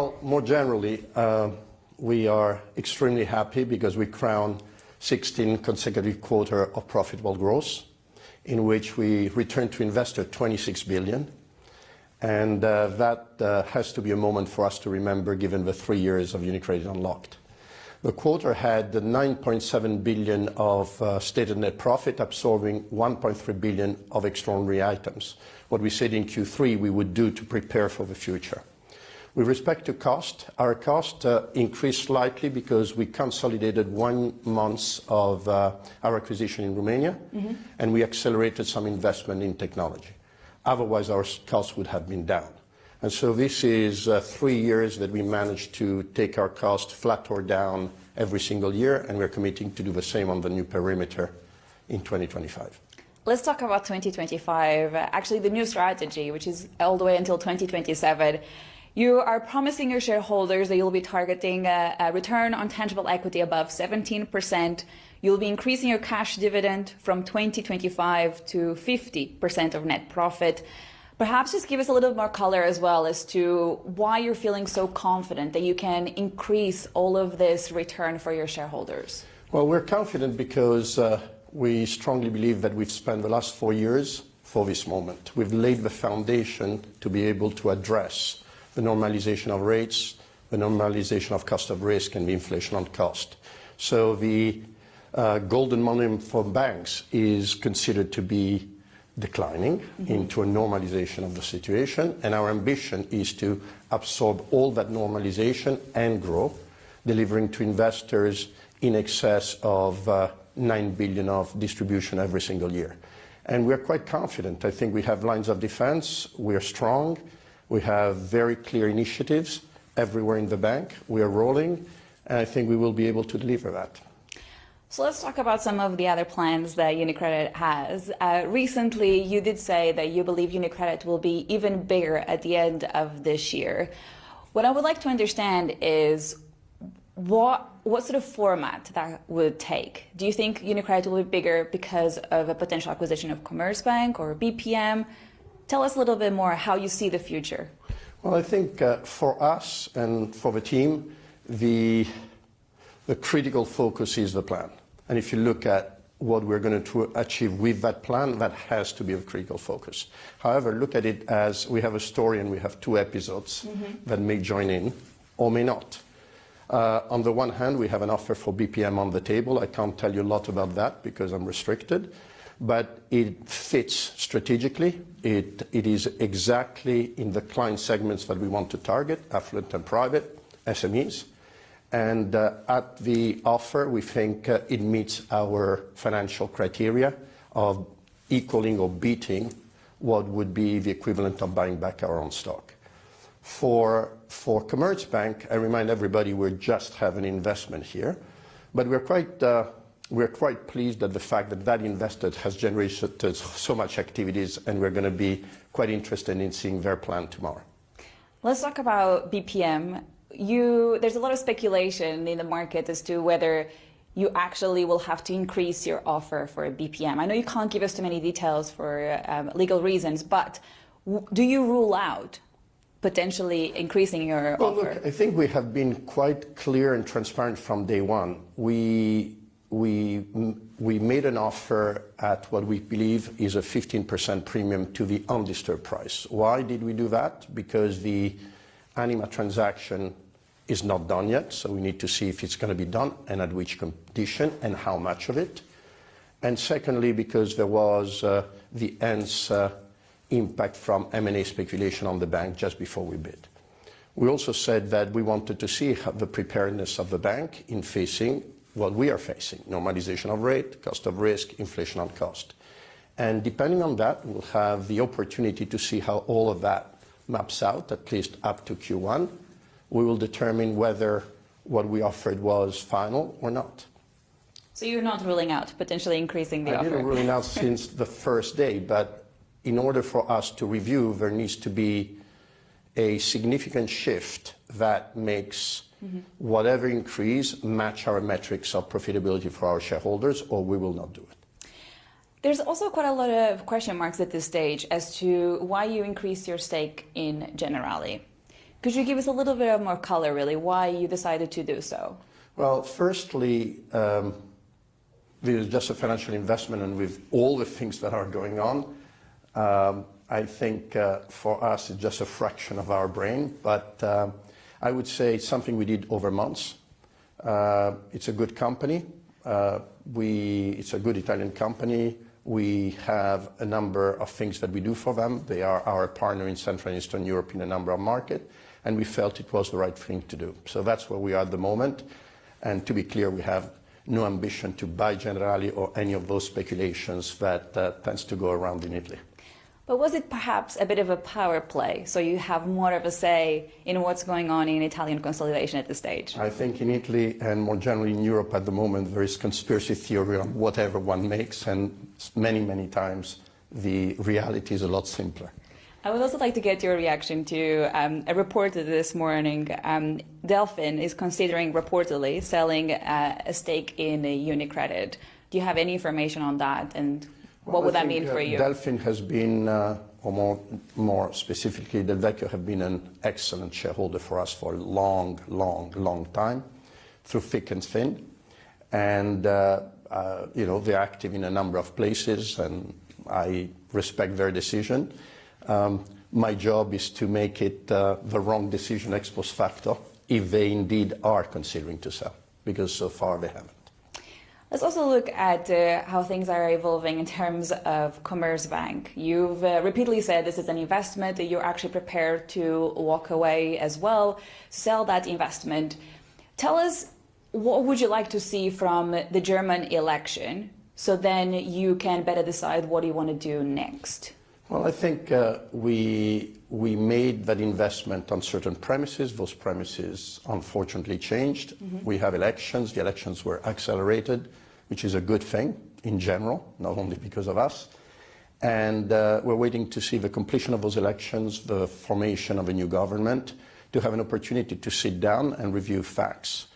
Well, more generally, we are extremely happy because we crowned 16 consecutive quarters of profitable growth, in which we returned to investors 26 billion. And that has to be a moment for us to remember, given the 3 years of UniCredit Unlocked. The quarter had the 9.7 billion of stated net profit, absorbing 1.3 billion of extraordinary items. What we said in Q3 we would do to prepare for the future. With respect to cost, our cost increased slightly because we consolidated 1 month of our acquisition in Romania, and we accelerated some investment in technology. Otherwise, our costs would have been down. And so this is 3 years that we managed to take our cost flat or down every single year, and we're committing to do the same on the new perimeter in 2025. Let's talk about 2025, actually the new strategy, which is all the way until 2027. You are promising your shareholders that you'll be targeting a return on tangible equity above 17%. You'll be increasing your cash dividend from 2025 to 50% of net profit. Perhaps just give us a little more color as well as to why you're feeling so confident that you can increase all of this return for your shareholders. Well, we're confident because we strongly believe that we've spent the last 4 years for this moment. We've laid the foundation to be able to address the normalization of rates, the normalization of cost of risk, and the inflation on cost. So the golden millennium for banks is considered to be declining into a normalization of the situation, and our ambition is to absorb all that normalization and grow, delivering to investors in excess of 9 billion of distribution every single year. And we're quite confident. I think we have lines of defense, we're strong, we have very clear initiatives everywhere in the bank, we are rolling, and I think we will be able to deliver that. So let's talk about some of the other plans that UniCredit has. Recently, you did say that you believe UniCredit will be even bigger at the end of this year. What I would like to understand is what sort of format that would take. Do you think UniCredit will be bigger because of a potential acquisition of Commerzbank or BPM? Tell us a little bit more how you see the future. Well, I think for us and for the team, the critical focus is the plan. And if you look at what we're going to achieve with that plan, that has to be a critical focus. However, look at it as we have a story and we have 2 episodes that may join in or may not. On the one hand, we have an offer for BPM on the table. I can't tell you a lot about that because I'm restricted, but it fits strategically. It is exactly in the client segments that we want to target, affluent and private, SMEs. And at the offer, we think it meets our financial criteria of equaling or beating what would be the equivalent of buying back our own stock. For Commerzbank, I remind everybody we're just having an investment here, but we're quite pleased at the fact that that investor has generated so much activities, and we're going to be quite interested in seeing their plan tomorrow. Let's talk about BPM. There's a lot of speculation in the market as to whether you actually will have to increase your offer for a BPM. I know you can't give us too many details for legal reasons, but do you rule out potentially increasing your offer? Look, I think we have been quite clear and transparent from day one. We made an offer at what we believe is a 15% premium to the undisturbed price. Why did we do that? Because the Anima transaction is not done yet, so we need to see if it's going to be done and at which condition and how much of it. And secondly, because there was the ENS impact from M&A speculation on the bank just before we bid. We also said that we wanted to see the preparedness of the bank in facing what we are facing, normalization of rate, cost of risk, inflation on cost. And depending on that, we'll have the opportunity to see how all of that maps out, at least up to Q1. We will determine whether what we offered was final or not. So you're not ruling out potentially increasing the offer? I didn't rule it out since the first day, but in order for us to review, there needs to be a significant shift that makes whatever increase match our metrics of profitability for our shareholders, or we will not do it. There's also quite a lot of question marks at this stage as to why you increased your stake in Generali. Could you give us a little bit of more color, really, why you decided to do so? Well, firstly, this is just a financial investment, and with all the things that are going on, I think for us it's just a fraction of our brain, but I would say it's something we did over months. It's a good company. It's a good Italian company. We have a number of things that we do for them. They are our partner in Central and Eastern Europe in a number of markets, and we felt it was the right thing to do. So that's where we are at the moment. And to be clear, we have no ambition to buy Generali or any of those speculations that tends to go around in Italy. But was it perhaps a bit of a power play, so you have more of a say in what's going on in Italian consolidation at this stage? I think in Italy and more generally in Europe at the moment there is conspiracy theory on whatever one makes, and many, many times the reality is a lot simpler. I would also like to get your reaction to a report this morning. Delfin is considering reportedly selling a stake in UniCredit. Do you have any information on that, and what would that mean for you? Delfin has been, or more specifically, Del Vecchio have been an excellent shareholder for us for a long, long, long time, through thick and thin. And, you know, they're active in a number of places, and I respect their decision. My job is to make it the wrong decision ex post facto, if they indeed are considering to sell, because so far they haven't. Let's also look at how things are evolving in terms of Commerzbank. You've repeatedly said this is an investment, that you're actually prepared to walk away as well, sell that investment. Tell us, what would you like to see from the German election, so then you can better decide what you want to do next? Well, I think we made that investment on certain premises. Those premises unfortunately changed. We have elections. The elections were accelerated, which is a good thing in general, not only because of us. And we're waiting to see the completion of those elections, the formation of a new government, to have an opportunity to sit down and review facts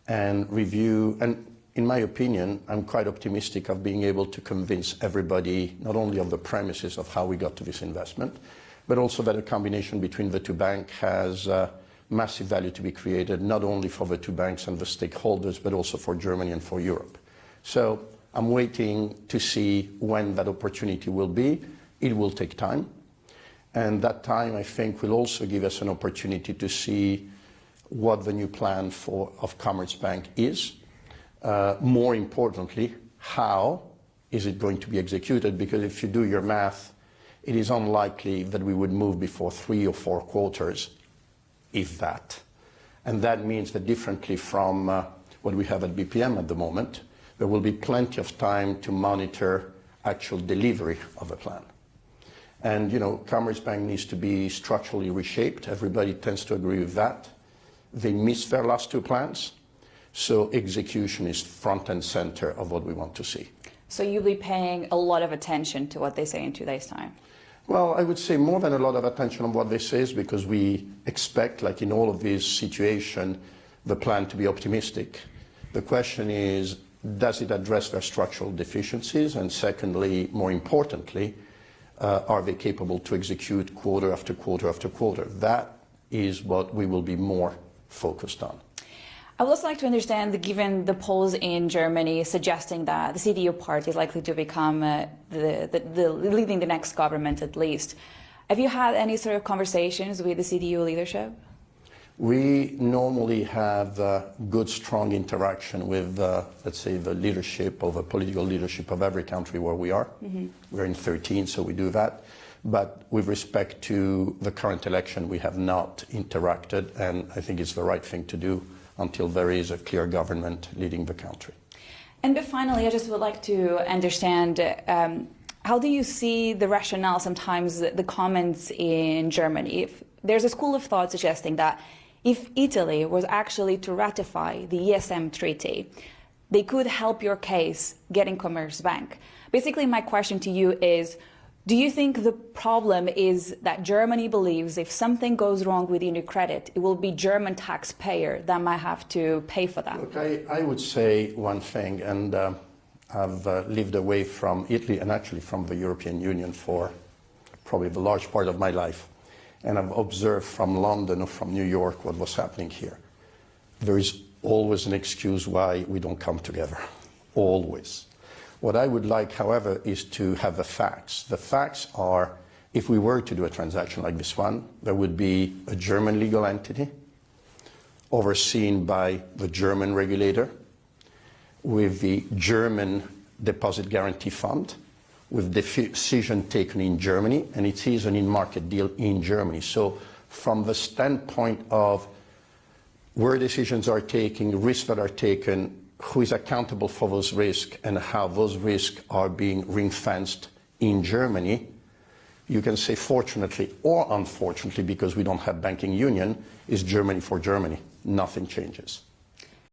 and review. And in my opinion, I'm quite optimistic of being able to convince everybody not only of the premises of how we got to this investment, but also that a combination between the two banks has massive value to be created, not only for the two banks and the stakeholders, but also for Germany and for Europe. So I'm waiting to see when that opportunity will be. It will take time. And that time, I think, will also give us an opportunity to see what the new plan of Commerzbank is. More importantly, how is it going to be executed? Because if you do your math, it is unlikely that we would move before 3 or 4 quarters, if that. And that means that differently from what we have at BPM at the moment, there will be plenty of time to monitor actual delivery of a plan. And, you know, Commerzbank needs to be structurally reshaped. Everybody tends to agree with that. They missed their last 2 plans. So execution is front and center of what we want to see. So you'll be paying a lot of attention to what they say in 2 days' time? Well, I would say more than a lot of attention on what they say, is because we expect, like in all of these situations, the plan to be optimistic. The question is, does it address their structural deficiencies? And secondly, more importantly, are they capable to execute quarter after quarter after quarter? That is what we will be more focused on. I would also like to understand, given the polls in Germany suggesting that the CDU party is likely to become leading the next government at least, have you had any sort of conversations with the CDU leadership? We normally have good, strong interaction with, let's say, the leadership of the political leadership of every country where we are. We're in 13, so we do that. But with respect to the current election, we have not interacted, and I think it's the right thing to do until there is a clear government leading the country. And finally, I just would like to understand, how do you see the rationale, sometimes the comments in Germany? If there's a school of thought suggesting that if Italy was actually to ratify the ESM treaty, they could help your case getting Commerzbank. Basically, my question to you is, do you think the problem is that Germany believes if something goes wrong with UniCredit, it will be German taxpayer that might have to pay for that? Look, I would say one thing, and I've lived away from Italy and actually from the European Union for probably the large part of my life. and I've observed from London or from New York what was happening here. There is always an excuse why we don't come together. Always. What I would like, however, is to have the facts. The facts are, if we were to do a transaction like this one, there would be a German legal entity overseen by the German regulator, with the German Deposit Guarantee Fund, with decision taken in Germany, and it is an in-market deal in Germany. So from the standpoint of where decisions are taken, risks that are taken, who is accountable for those risks, and how those risks are being ring-fenced in Germany, you can say fortunately or unfortunately, because we don't have banking union, is Germany for Germany. Nothing changes.